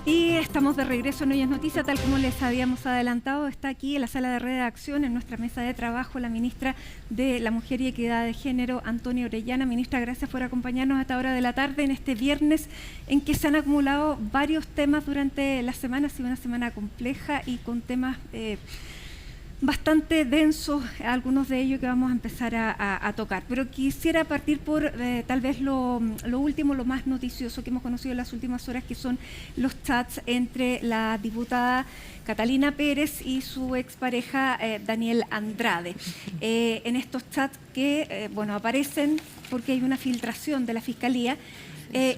Y estamos de regreso en Hoy es Noticia, tal como les habíamos adelantado. Está aquí en la sala de redacción, en nuestra mesa de trabajo, la ministra de la Mujer y Equidad de Género, Antonia Orellana. Ministra, gracias por acompañarnos a esta hora de la tarde, en este viernes en que se han acumulado varios temas durante la semana. Ha sido una semana compleja y con temas bastante densos, algunos de ellos que vamos a empezar a tocar. Pero quisiera partir por tal vez lo último, lo más noticioso que hemos conocido en las últimas horas, que son los chats entre la diputada Catalina Pérez y su expareja Daniel Andrade. En estos chats que aparecen porque hay una filtración de la Fiscalía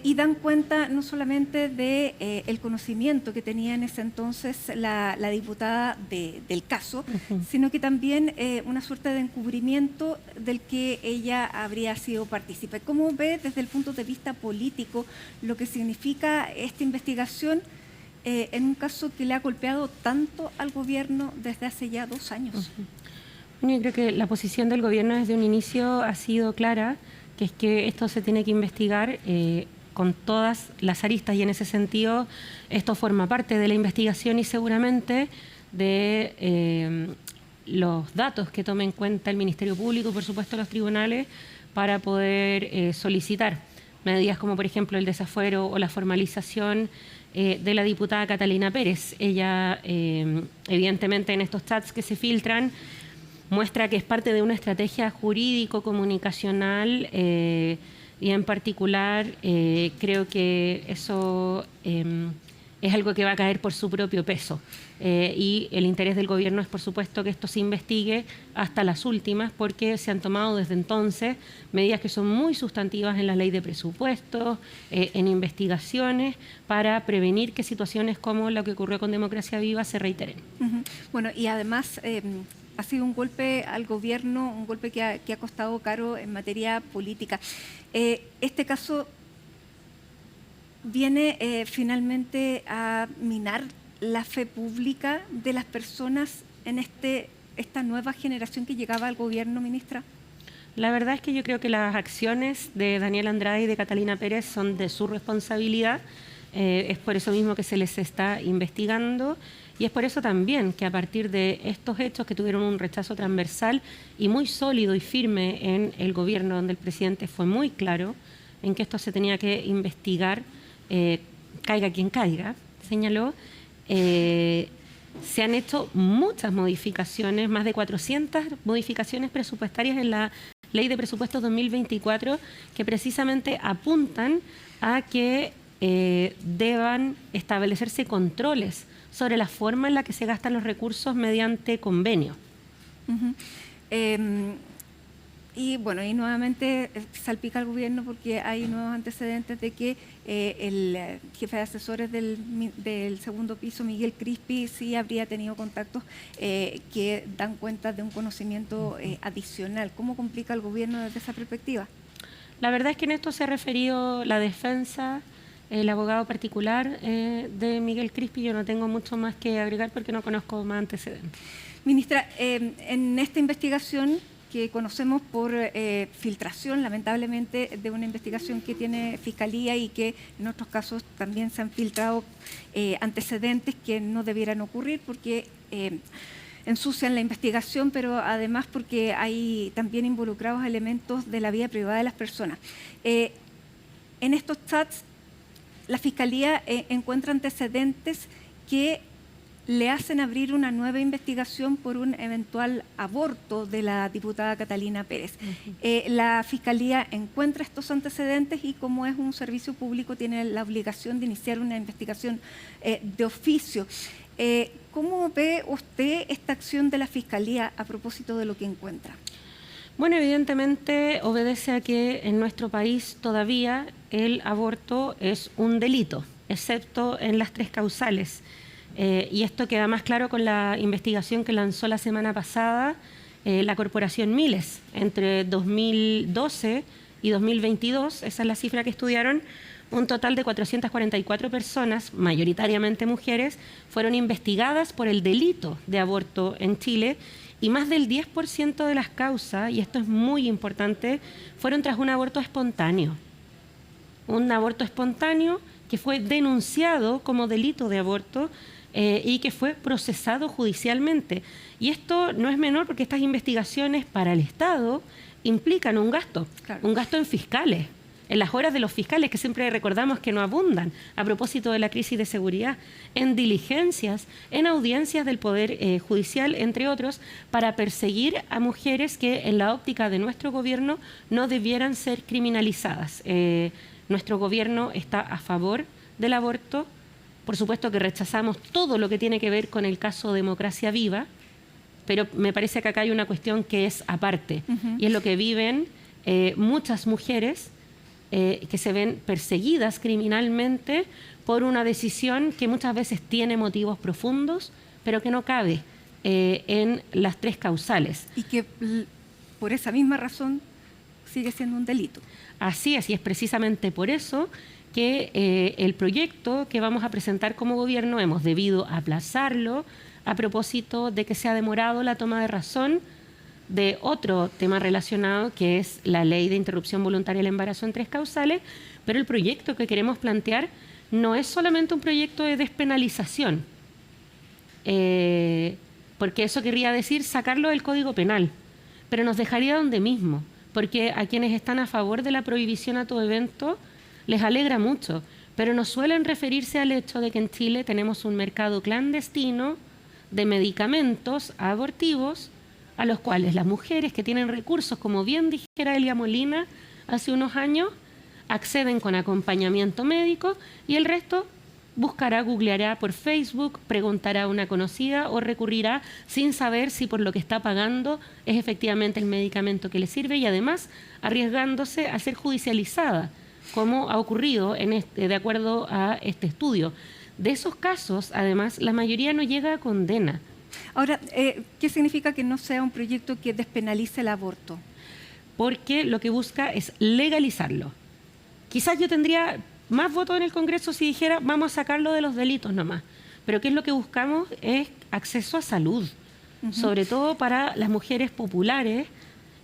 y dan cuenta no solamente de el conocimiento que tenía en ese entonces la diputada del caso, sino que también una suerte de encubrimiento del que ella habría sido partícipe. ¿Cómo ve desde el punto de vista político lo que significa esta investigación en un caso que le ha golpeado tanto al gobierno desde hace ya 2 años? Bueno, yo creo que la posición del gobierno desde un inicio ha sido clara, que es que esto se tiene que investigar con todas las aristas, y en ese sentido esto forma parte de la investigación y seguramente de los datos que tome en cuenta el Ministerio Público, por supuesto los tribunales, para poder solicitar medidas como por ejemplo el desafuero o la formalización de la diputada Catalina Pérez. Ella evidentemente en estos chats que se filtran muestra que es parte de una estrategia jurídico-comunicacional y en particular creo que eso es algo que va a caer por su propio peso. Y el interés del gobierno es, por supuesto, que esto se investigue hasta las últimas, porque se han tomado desde entonces medidas que son muy sustantivas en la ley de presupuestos, en investigaciones, para prevenir que situaciones como la que ocurrió con Democracia Viva se reiteren. Bueno, y además ha sido un golpe al gobierno, un golpe que ha costado caro en materia política. Este caso viene finalmente a minar la fe pública de las personas en esta nueva generación que llegaba al gobierno, ministra. La verdad es que yo creo que las acciones de Daniel Andrade y de Catalina Pérez son de su responsabilidad. Es por eso mismo que se les está investigando. Y es por eso también que a partir de estos hechos que tuvieron un rechazo transversal y muy sólido y firme en el gobierno, donde el presidente fue muy claro en que esto se tenía que investigar, caiga quien caiga, señaló, se han hecho muchas modificaciones, más de 400 modificaciones presupuestarias en la Ley de Presupuestos 2024, que precisamente apuntan a que deban establecerse controles sobre la forma en la que se gastan los recursos mediante convenio. Y bueno, y nuevamente salpica al gobierno porque hay nuevos antecedentes de que el jefe de asesores del segundo piso, Miguel Crispi, sí habría tenido contactos que dan cuenta de un conocimiento adicional. ¿Cómo complica al gobierno desde esa perspectiva? La verdad es que en esto se ha referido la defensa, el abogado particular de Miguel Crispi. Yo no tengo mucho más que agregar porque no conozco más antecedentes. Ministra, en esta investigación que conocemos por filtración, lamentablemente, de una investigación que tiene Fiscalía y que en otros casos también se han filtrado antecedentes que no debieran ocurrir porque ensucian la investigación, pero además porque hay también involucrados elementos de la vida privada de las personas. En estos chats, la Fiscalía encuentra antecedentes que le hacen abrir una nueva investigación por un eventual aborto de la diputada Catalina Pérez. La Fiscalía encuentra estos antecedentes y, como es un servicio público, tiene la obligación de iniciar una investigación de oficio. ¿Cómo ve usted esta acción de la Fiscalía a propósito de lo que encuentra? Bueno, evidentemente obedece a que en nuestro país todavía el aborto es un delito, excepto en las 3 causales. Y esto queda más claro con la investigación que lanzó la semana pasada la Corporación Miles. Entre 2012 y 2022, esa es la cifra que estudiaron, un total de 444 personas, mayoritariamente mujeres, fueron investigadas por el delito de aborto en Chile, y más del 10% de las causas, y esto es muy importante, fueron tras un aborto espontáneo. Un aborto espontáneo que fue denunciado como delito de aborto y que fue procesado judicialmente. Y esto no es menor porque estas investigaciones para el Estado implican un gasto en fiscales, en las horas de los fiscales, que siempre recordamos que no abundan, a propósito de la crisis de seguridad, en diligencias, en audiencias del Poder Judicial, entre otros, para perseguir a mujeres que, en la óptica de nuestro gobierno, no debieran ser criminalizadas. Nuestro gobierno está a favor del aborto. Por supuesto que rechazamos todo lo que tiene que ver con el caso Democracia Viva, pero me parece que acá hay una cuestión que es aparte, y es lo que viven muchas mujeres que se ven perseguidas criminalmente por una decisión que muchas veces tiene motivos profundos, pero que no cabe en las 3 causales. Y que por esa misma razón sigue siendo un delito. Así es, y es precisamente por eso que el proyecto que vamos a presentar como gobierno hemos debido aplazarlo a propósito de que se ha demorado la toma de razón de otro tema relacionado, que es la ley de interrupción voluntaria del embarazo en 3 causales, pero el proyecto que queremos plantear no es solamente un proyecto de despenalización, porque eso querría decir sacarlo del Código Penal, pero nos dejaría donde mismo, porque a quienes están a favor de la prohibición a todo evento les alegra mucho, pero no suelen referirse al hecho de que en Chile tenemos un mercado clandestino de medicamentos abortivos a los cuales las mujeres que tienen recursos, como bien dijera Elia Molina hace unos años, acceden con acompañamiento médico y el resto buscará, googleará por Facebook, preguntará a una conocida o recurrirá sin saber si por lo que está pagando es efectivamente el medicamento que le sirve y además arriesgándose a ser judicializada, como ha ocurrido de acuerdo a este estudio. De esos casos, además, la mayoría no llega a condena. Ahora, ¿qué significa que no sea un proyecto que despenalice el aborto? Porque lo que busca es legalizarlo. Quizás yo tendría más votos en el Congreso si dijera vamos a sacarlo de los delitos nomás. Pero ¿qué es lo que buscamos? Es acceso a salud, sobre todo para las mujeres populares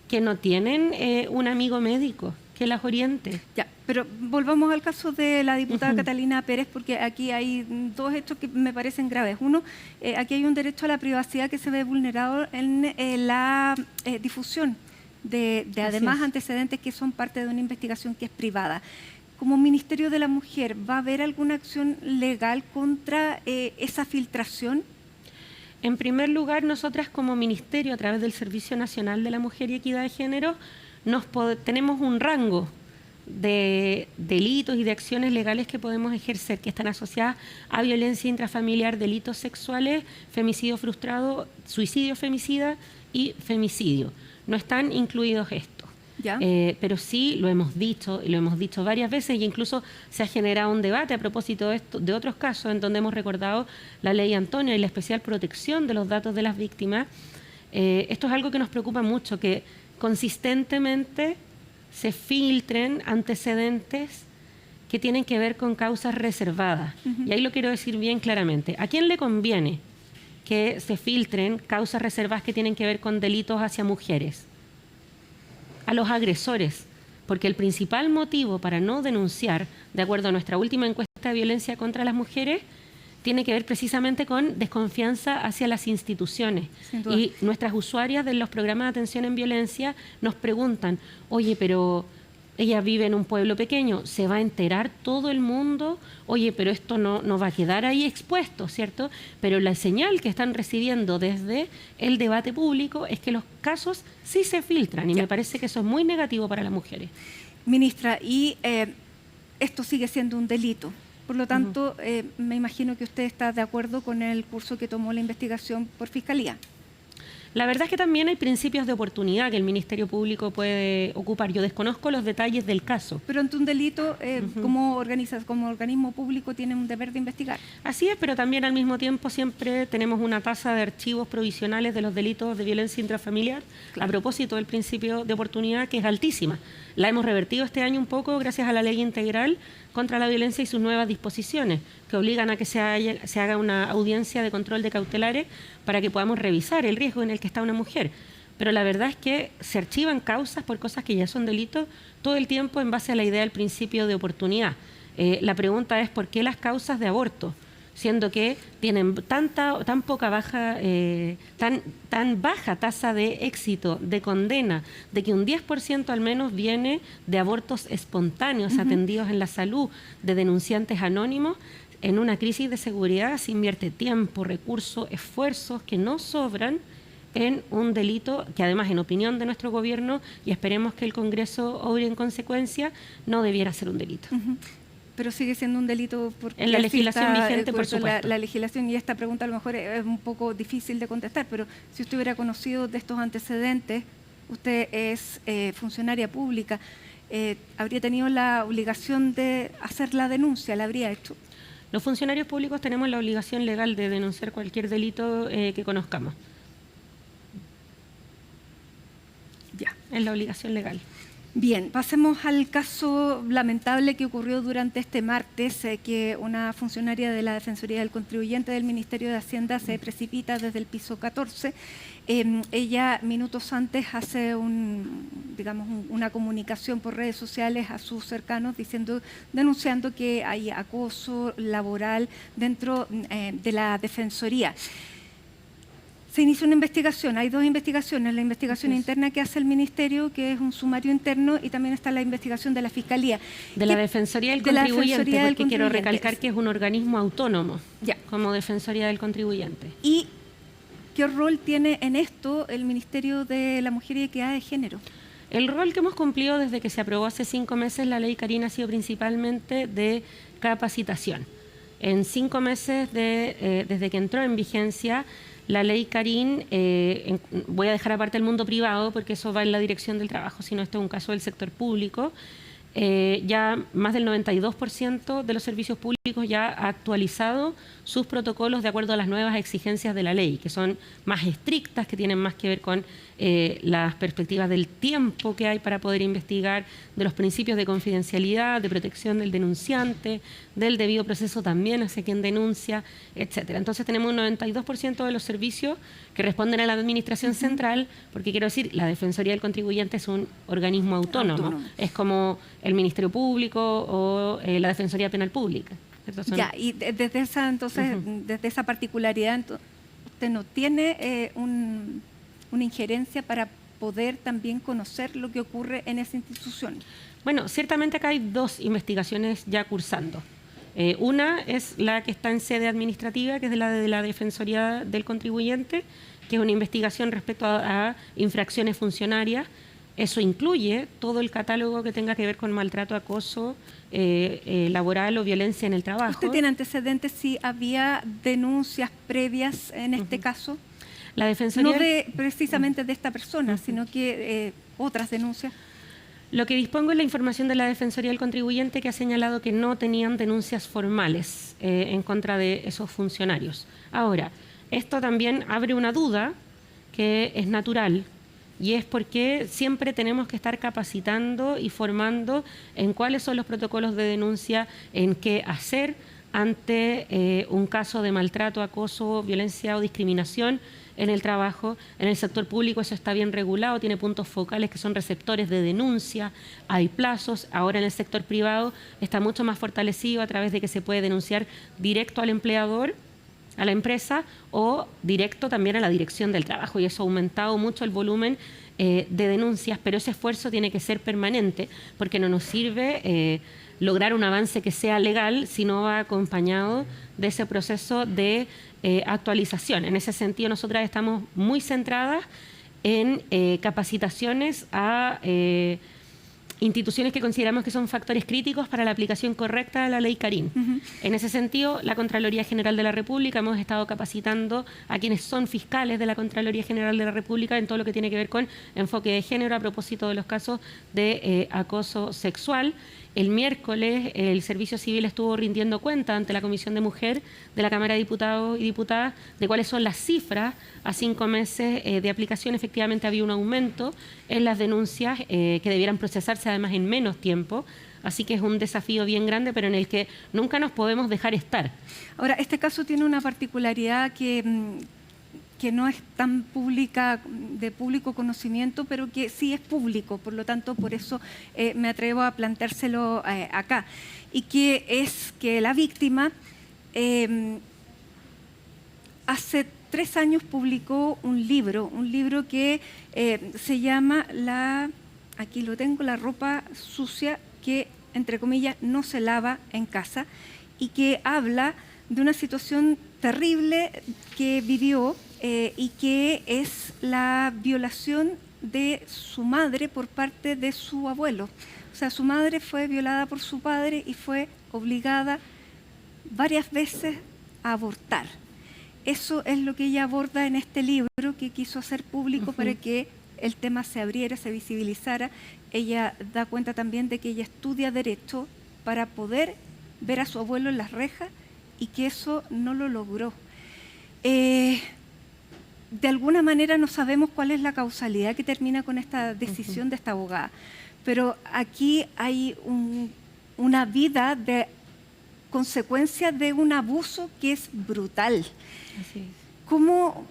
que no tienen un amigo médico que las oriente. Ya, pero volvamos al caso de la diputada Catalina Pérez, porque aquí hay 2 hechos que me parecen graves. Uno, aquí hay un derecho a la privacidad que se ve vulnerado en la difusión de además antecedentes que son parte de una investigación que es privada. Como Ministerio de la Mujer, ¿va a haber alguna acción legal contra esa filtración? En primer lugar, nosotras como Ministerio, a través del Servicio Nacional de la Mujer y Equidad de Género, tenemos un rango de delitos y de acciones legales que podemos ejercer, que están asociadas a violencia intrafamiliar, delitos sexuales, femicidio frustrado, suicidio femicida y femicidio. No están incluidos estos. Pero sí lo hemos dicho, y lo hemos dicho varias veces, e incluso se ha generado un debate a propósito de otros casos en donde hemos recordado la ley Antonio y la especial protección de los datos de las víctimas. Esto es algo que nos preocupa mucho, que consistentemente se filtren antecedentes que tienen que ver con causas reservadas. Y ahí lo quiero decir bien claramente. ¿A quién le conviene que se filtren causas reservadas que tienen que ver con delitos hacia mujeres? A los agresores, porque el principal motivo para no denunciar, de acuerdo a nuestra última encuesta de violencia contra las mujeres, tiene que ver precisamente con desconfianza hacia las instituciones. Y nuestras usuarias de los programas de atención en violencia nos preguntan, oye, pero ella vive en un pueblo pequeño, ¿se va a enterar todo el mundo? Oye, pero esto no va a quedar ahí expuesto, ¿cierto? Pero la señal que están recibiendo desde el debate público es que los casos sí se filtran y me parece que eso es muy negativo para las mujeres. Ministra, y esto sigue siendo un delito. Por lo tanto, me imagino que usted está de acuerdo con el curso que tomó la investigación por Fiscalía. La verdad es que también hay principios de oportunidad que el Ministerio Público puede ocupar. Yo desconozco los detalles del caso. Pero ante un delito, como organismo público, tiene un deber de investigar. Así es, pero también al mismo tiempo siempre tenemos una tasa de archivos provisionales de los delitos de violencia intrafamiliar, a propósito del principio de oportunidad, que es altísima. La hemos revertido este año un poco gracias a la Ley Integral contra la Violencia y sus nuevas disposiciones, que obligan a que se haga una audiencia de control de cautelares para que podamos revisar el riesgo en el que está una mujer. Pero la verdad es que se archivan causas por cosas que ya son delitos todo el tiempo en base a la idea del principio de oportunidad. La pregunta es ¿por qué las causas de aborto? Siendo que tienen tan baja tasa de éxito, de condena, de que un 10% al menos viene de abortos espontáneos atendidos en la salud, de denunciantes anónimos. En una crisis de seguridad se invierte tiempo, recursos, esfuerzos que no sobran en un delito que además, en opinión de nuestro gobierno, y esperemos que el Congreso obre en consecuencia, no debiera ser un delito. Pero sigue siendo un delito porque en la legislación vigente, por supuesto. La legislación, y esta pregunta a lo mejor es un poco difícil de contestar, pero si usted hubiera conocido de estos antecedentes, usted es funcionaria pública, ¿habría tenido la obligación de hacer la denuncia? ¿La habría hecho? Los funcionarios públicos tenemos la obligación legal de denunciar cualquier delito que conozcamos. Ya. Es la obligación legal. Bien, pasemos al caso lamentable que ocurrió durante este martes, que una funcionaria de la Defensoría del Contribuyente del Ministerio de Hacienda se precipita desde el piso 14. Ella minutos antes hace una comunicación por redes sociales a sus cercanos denunciando que hay acoso laboral dentro de la Defensoría. Se inició una investigación, hay dos investigaciones, la investigación interna que hace el Ministerio, que es un sumario interno, y también está la investigación de la Fiscalía. De la Defensoría del Contribuyente, porque quiero recalcar que es un organismo autónomo, como Defensoría del Contribuyente. ¿Y qué rol tiene en esto el Ministerio de la Mujer y Equidad de Género? El rol que hemos cumplido desde que se aprobó hace 5 meses la Ley Carín ha sido principalmente de capacitación. En 5 meses desde que entró en vigencia la Ley Carín, voy a dejar aparte el mundo privado porque eso va en la dirección del trabajo, sino esto es un caso del sector público. Ya más del 92% de los servicios públicos ya ha actualizado sus protocolos de acuerdo a las nuevas exigencias de la ley, que son más estrictas, que tienen más que ver con las perspectivas del tiempo que hay para poder investigar, de los principios de confidencialidad, de protección del denunciante, del debido proceso también hacia quien denuncia, etcétera. Entonces tenemos un 92% de los servicios que responden a la Administración Central, porque quiero decir, la Defensoría del Contribuyente es un organismo autónomo. Es como el Ministerio Público o la Defensoría Penal Pública. Ya, y desde esa particularidad, usted no tiene una injerencia para poder también conocer lo que ocurre en esa institución. Bueno, ciertamente acá hay 2 investigaciones ya cursando. Una es la que está en sede administrativa, que es de la Defensoría del Contribuyente, que es una investigación respecto a infracciones funcionarias. Eso incluye todo el catálogo que tenga que ver con maltrato, acoso laboral o violencia en el trabajo. ¿Usted tiene antecedentes si había denuncias previas en este caso? La Defensoría... No precisamente de esta persona, sino que otras denuncias. Lo que dispongo es la información de la Defensoría del Contribuyente, que ha señalado que no tenían denuncias formales en contra de esos funcionarios. Ahora, esto también abre una duda que es natural, y es porque siempre tenemos que estar capacitando y formando en cuáles son los protocolos de denuncia, en qué hacer ante un caso de maltrato, acoso, violencia o discriminación en el trabajo. En el sector público eso está bien regulado, tiene puntos focales que son receptores de denuncia, hay plazos. Ahora en el sector privado está mucho más fortalecido a través de que se puede denunciar directo al empleador, a la empresa, o directo también a la dirección del trabajo, y eso ha aumentado mucho el volumen de denuncias, pero ese esfuerzo tiene que ser permanente, porque no nos sirve lograr un avance que sea legal si no va acompañado de ese proceso de actualización. En ese sentido, nosotras estamos muy centradas en capacitaciones a instituciones que consideramos que son factores críticos para la aplicación correcta de la Ley Carín. En ese sentido, la Contraloría General de la República, hemos estado capacitando a quienes son fiscales de la Contraloría General de la República en todo lo que tiene que ver con enfoque de género a propósito de los casos de acoso sexual. El miércoles el Servicio Civil estuvo rindiendo cuenta ante la Comisión de Mujer de la Cámara de Diputados y Diputadas de cuáles son las cifras a 5 meses de aplicación. Efectivamente había un aumento en las denuncias que debieran procesarse además en menos tiempo. Así que es un desafío bien grande, pero en el que nunca nos podemos dejar estar. Ahora, este caso tiene una particularidad que que no es tan pública, de público conocimiento, pero que sí es público, por lo tanto, por eso me atrevo a planteárselo acá. Y que es que la víctima hace 3 años publicó un libro que se llama aquí lo tengo, La ropa sucia que, entre comillas, no se lava en casa, y que habla de una situación terrible que vivió y que es la violación de su madre por parte de su abuelo. O sea, su madre fue violada por su padre y fue obligada varias veces a abortar. Eso es lo que ella aborda en este libro que quiso hacer público para que el tema se abriera, se visibilizara. Ella da cuenta también de que ella estudia Derecho para poder ver a su abuelo en las rejas y que eso no lo logró. De alguna manera no sabemos cuál es la causalidad que termina con esta decisión de esta abogada, pero aquí hay una vida de consecuencia de un abuso que es brutal. Así es. ¿Cómo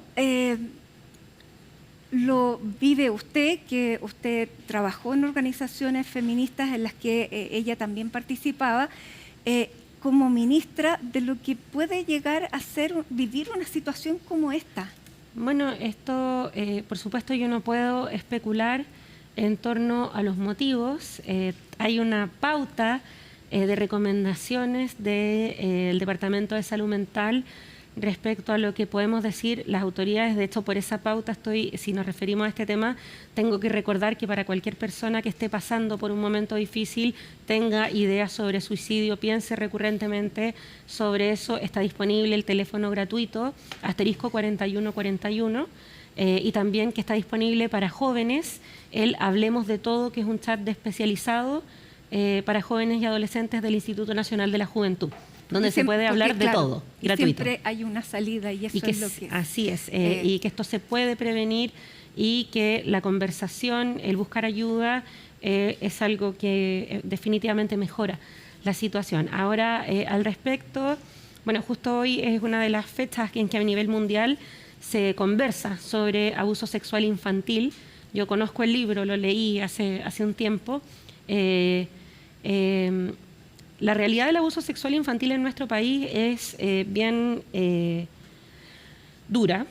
lo vive usted, que usted trabajó en organizaciones feministas en las que ella también participaba, como ministra, de lo que puede llegar a ser vivir una situación como esta? Bueno, esto, por supuesto, yo no puedo especular en torno a los motivos. Hay una pauta de recomendaciones del Departamento de Salud Mental respecto a lo que podemos decir las autoridades. De hecho, por esa pauta si nos referimos a este tema, tengo que recordar que para cualquier persona que esté pasando por un momento difícil, tenga ideas sobre suicidio, piense recurrentemente sobre eso, está disponible el teléfono gratuito, *4141, y también que está disponible para jóvenes, el Hablemos de Todo, que es un chat especializado para jóvenes y adolescentes del Instituto Nacional de la Juventud, donde se puede hablar de todo, gratuito. Siempre hay una salida y eso es lo que... Así es, y que esto se puede prevenir y que la conversación, el buscar ayuda, es algo que definitivamente mejora la situación. Ahora, al respecto, bueno, justo hoy es una de las fechas en que a nivel mundial se conversa sobre abuso sexual infantil. Yo conozco el libro, lo leí hace un tiempo. La realidad del abuso sexual infantil en nuestro país es bien dura.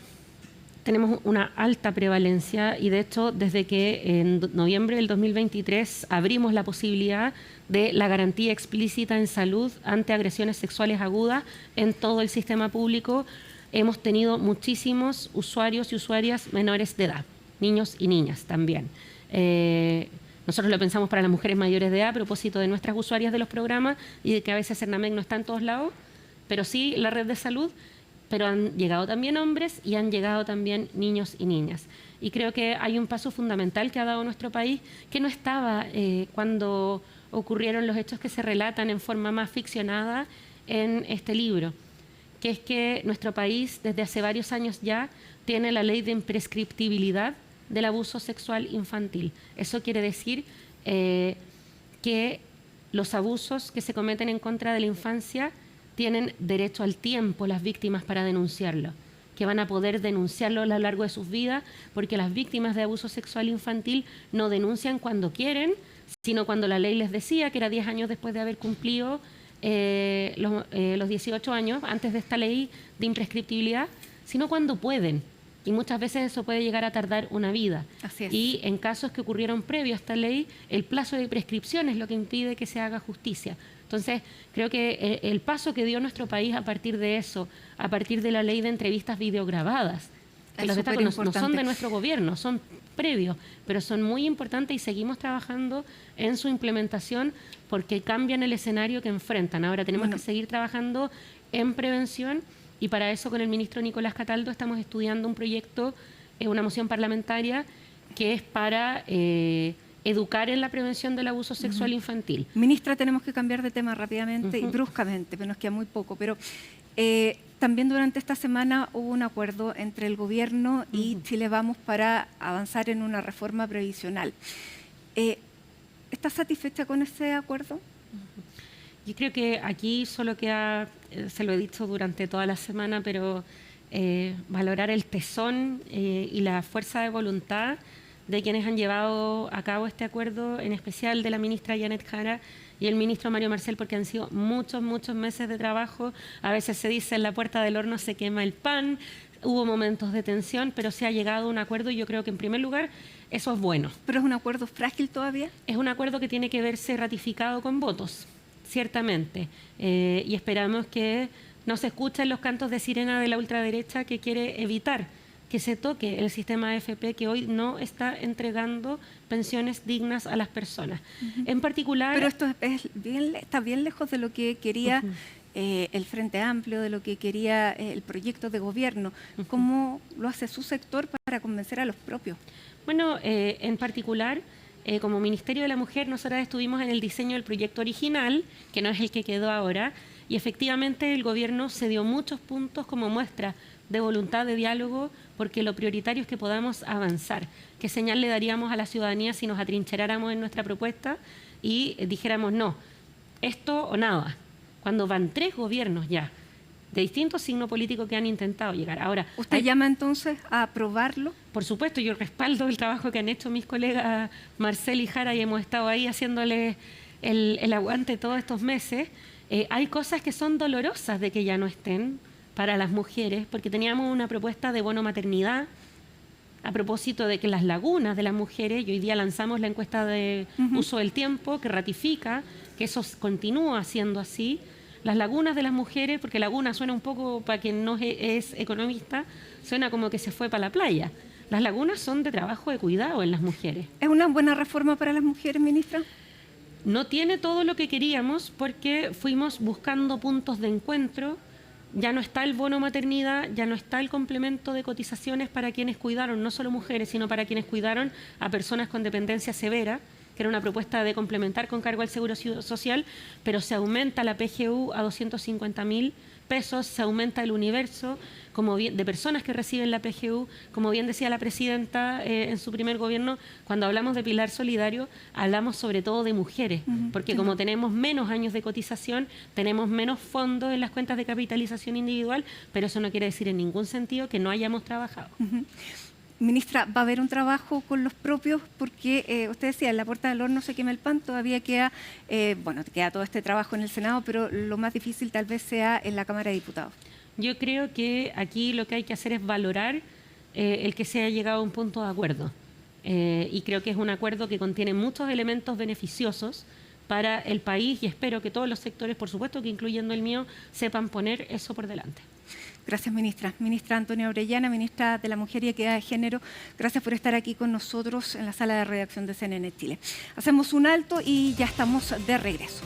Tenemos una alta prevalencia y, de hecho, desde que en noviembre del 2023 abrimos la posibilidad de la garantía explícita en salud ante agresiones sexuales agudas en todo el sistema público, hemos tenido muchísimos usuarios y usuarias menores de edad, niños y niñas también. Nosotros lo pensamos para las mujeres mayores de edad a propósito de nuestras usuarias de los programas y de que a veces Cernamec no está en todos lados, pero sí la red de salud, pero han llegado también hombres y han llegado también niños y niñas. Y creo que hay un paso fundamental que ha dado nuestro país que no estaba cuando ocurrieron los hechos que se relatan en forma más ficcionada en este libro, que es que nuestro país desde hace varios años ya tiene la ley de imprescriptibilidad del abuso sexual infantil. Eso quiere decir que los abusos que se cometen en contra de la infancia tienen derecho al tiempo las víctimas para denunciarlo, que van a poder denunciarlo a lo largo de sus vidas, porque las víctimas de abuso sexual infantil no denuncian cuando quieren, sino cuando la ley les decía, que era 10 años después de haber cumplido los 18 años, antes de esta ley de imprescriptibilidad, sino cuando pueden. Y muchas veces eso puede llegar a tardar una vida. Así es. Y en casos que ocurrieron previo a esta ley, el plazo de prescripción es lo que impide que se haga justicia. Entonces, creo que el paso que dio nuestro país a partir de eso, a partir de la ley de entrevistas videograbadas, que los detalles no son de nuestro gobierno, son previos, pero son muy importantes y seguimos trabajando en su implementación porque cambian el escenario que enfrentan. Ahora tenemos que seguir trabajando en prevención. Y para eso, con el ministro Nicolás Cataldo, estamos estudiando un proyecto, una moción parlamentaria, que es para educar en la prevención del abuso sexual infantil. Ministra, tenemos que cambiar de tema rápidamente y bruscamente, pero nos queda muy poco. Pero también durante esta semana hubo un acuerdo entre el Gobierno y Chile Vamos para avanzar en una reforma previsional. ¿Estás satisfecha con ese acuerdo? Yo creo que aquí solo queda, se lo he dicho durante toda la semana, pero valorar el tesón y la fuerza de voluntad de quienes han llevado a cabo este acuerdo, en especial de la ministra Janet Jara y el ministro Mario Marcel, porque han sido muchos meses de trabajo. A veces se dice en la puerta del horno se quema el pan, hubo momentos de tensión, pero se ha llegado a un acuerdo y yo creo que en primer lugar eso es bueno. ¿Pero es un acuerdo frágil todavía? Es un acuerdo que tiene que verse ratificado con votos, ciertamente, y esperamos que no se escuchen los cantos de sirena de la ultraderecha que quiere evitar que se toque el sistema AFP, que hoy no está entregando pensiones dignas a las personas. En particular... Pero esto está bien lejos de lo que quería el Frente Amplio, de lo que quería el proyecto de gobierno. ¿Cómo lo hace su sector para convencer a los propios? Bueno, en particular, como Ministerio de la Mujer, nosotras estuvimos en el diseño del proyecto original, que no es el que quedó ahora, y efectivamente el gobierno se dio muchos puntos como muestra de voluntad de diálogo, porque lo prioritario es que podamos avanzar. ¿Qué señal le daríamos a la ciudadanía si nos atrincheráramos en nuestra propuesta y dijéramos no, esto o nada? Cuando van 3 gobiernos ya, de distintos signos políticos que han intentado llegar. Ahora, ¿usted llama entonces a aprobarlo? Por supuesto, yo respaldo el trabajo que han hecho mis colegas Marcel y Jara y hemos estado ahí haciéndole el aguante todos estos meses. Hay cosas que son dolorosas de que ya no estén para las mujeres, porque teníamos una propuesta de bono maternidad a propósito de que las lagunas de las mujeres, y hoy día lanzamos la encuesta de uso del tiempo, que ratifica que eso continúa siendo así. Las lagunas de las mujeres, porque laguna suena un poco, para quien no es economista, suena como que se fue para la playa. Las lagunas son de trabajo de cuidado en las mujeres. ¿Es una buena reforma para las mujeres, ministra? No tiene todo lo que queríamos porque fuimos buscando puntos de encuentro. Ya no está el bono maternidad, ya no está el complemento de cotizaciones para quienes cuidaron, no solo mujeres, sino para quienes cuidaron a personas con dependencia severa, que era una propuesta de complementar con cargo al Seguro Social, pero se aumenta la PGU a 250.000 pesos, se aumenta el universo de personas que reciben la PGU, como bien decía la presidenta en su primer gobierno, cuando hablamos de pilar solidario, hablamos sobre todo de mujeres, porque como tenemos menos años de cotización, tenemos menos fondos en las cuentas de capitalización individual, pero eso no quiere decir en ningún sentido que no hayamos trabajado. Ministra, ¿va a haber un trabajo con los propios? Porque usted decía, en la puerta del horno se quema el pan, todavía queda, queda todo este trabajo en el Senado, pero lo más difícil tal vez sea en la Cámara de Diputados. Yo creo que aquí lo que hay que hacer es valorar el que se haya llegado a un punto de acuerdo. Y creo que es un acuerdo que contiene muchos elementos beneficiosos para el país y espero que todos los sectores, por supuesto que incluyendo el mío, sepan poner eso por delante. Gracias, ministra. Ministra Antonia Orellana, ministra de la Mujer y Equidad de Género, gracias por estar aquí con nosotros en la sala de redacción de CNN Chile. Hacemos un alto y ya estamos de regreso.